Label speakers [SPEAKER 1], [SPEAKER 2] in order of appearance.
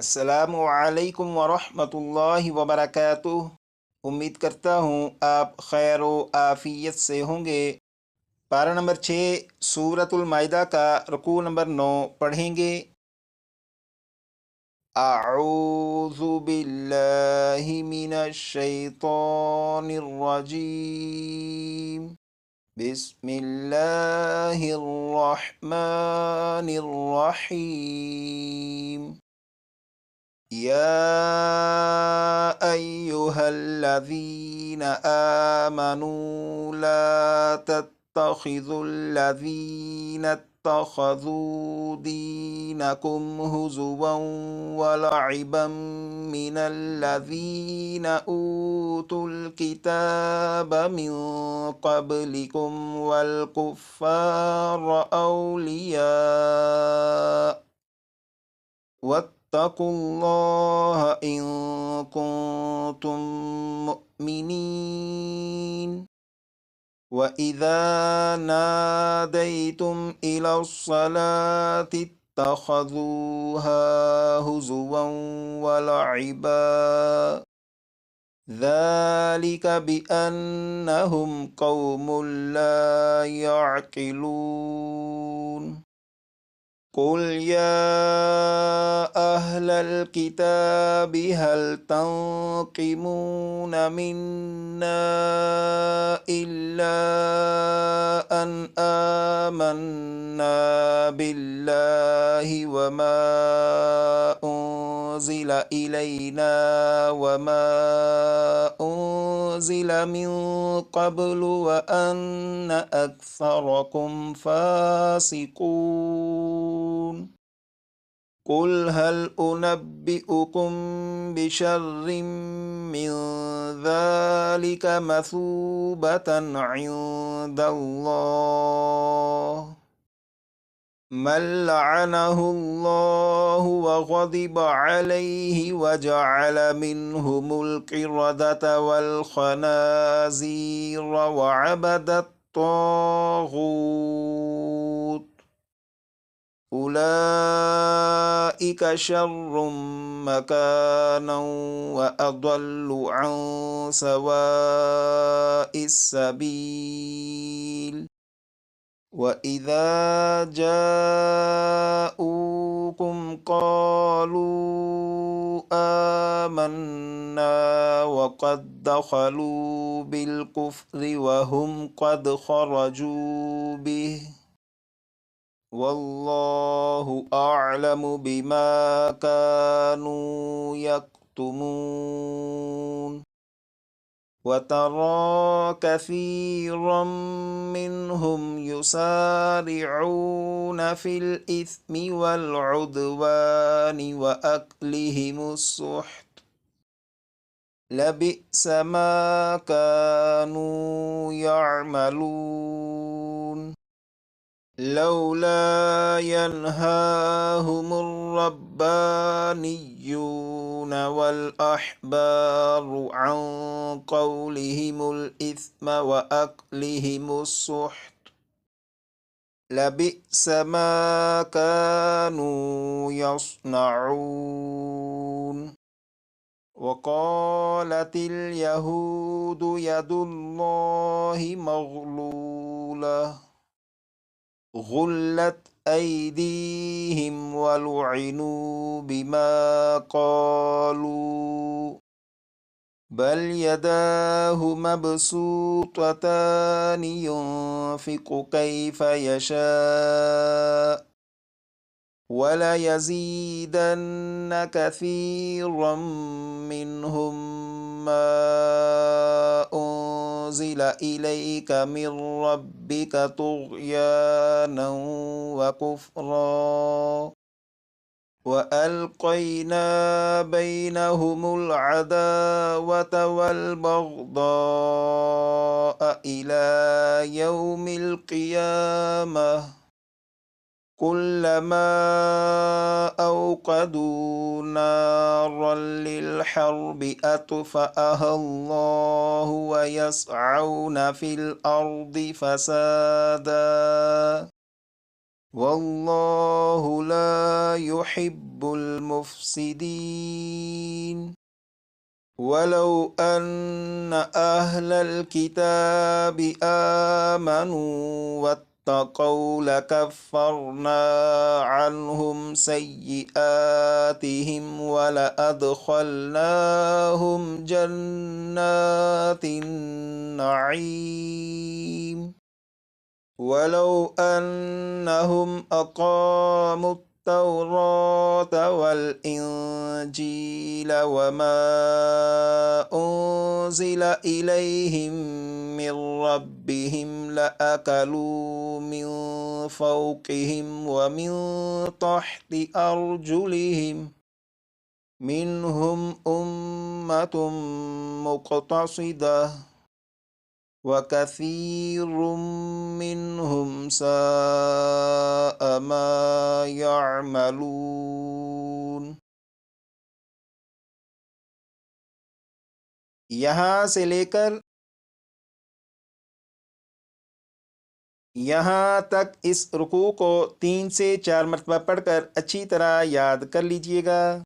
[SPEAKER 1] अस्सलामुअलैकुम वरहमतुल्लाहि वबरकातुह। उम्मीद करता हूँ आप खैर व आफियत से होंगे। पारा नंबर 6 सूरतुल माइदा का रुकू नंबर 9 पढ़ेंगे। अऊज़ु बिल्लाहि मिनश शैतानिर रजीम। बिस्मिल्लाहिर रहमानिर रहीम। يا أيها الذين آمنوا لا تتخذوا الذين اتخذوا دينكم هزوا ولعبا من الذين أوتوا الكتاب من قبلكم والكفار أولياء واتقوا الله إن كنتم مؤمنين. وإذا ناديتم إلى الصلاة اتخذوها هزوا ولعبا ذلك بأنهم قوم لا يعقلون. قل يا أهل الكتاب هل تنقمون منا إلا أن آمنا بالله وما أنزل إلينا وما أنزل من قبل وأن أكثركم فاسقون. قل هل أنبئكم بشر من ذلك مثوبة عند الله من لعنه الله وغضب عليه وجعل منهم القردة والخنازير وعبد الطاغوت أولئك شر مكانا وأضل عن سواء السبيل. وإذا جاءوكم قالوا آمنا وقد دخلوا بالكفر وهم قد خرجوا به والله أعلم بما كانوا يكتمون. وترى كثيرا منهم يسارعون في الإثم والعدوان وأكلهم السحت لبئس ما كانوا يعملون. لولا ينهاهم الربانيون والأحبار عن قولهم الإثم وأكلهم السحت لبئس ما كانوا يصنعون. وقالت اليهود يد الله مغلولة غلت أيديهم ولعنوا بما قالوا بل يداه مبسوطتان ينفق كيف يشاء وليزيدن كثيرا منهم ما أنزل إليك من ربك طغيانا وكفرا وألقينا بينهم العداوة والبغضاء إلى يوم القيامة كلما أوقدوا نارا للحرب أطفأها الله ويسعون في الأرض فسادا वल्लाहु ला युहिब्बुल मुफ्सिदीन वलौ अन्न अहलल किताबि आमनू वत्तक़ौ लकफ़्फ़रना अन्हुम सय्यिआतिहिम वलअदख़लनाहुम जन्नातिन नईम वलौ अन्नहुम अक़ामुत التوراة والإنجيل وما أنزل إليهم من ربهم لأكلوا من فوقهم ومن تحت أرجلهم منهم أمة مقتصدة وكثير منهم ساء ما يعمलून। यहाँ से लेकर यहाँ तक इस रुकू को 3 से 4 मरतबा पढ़कर अच्छी तरह याद कर लीजिएगा।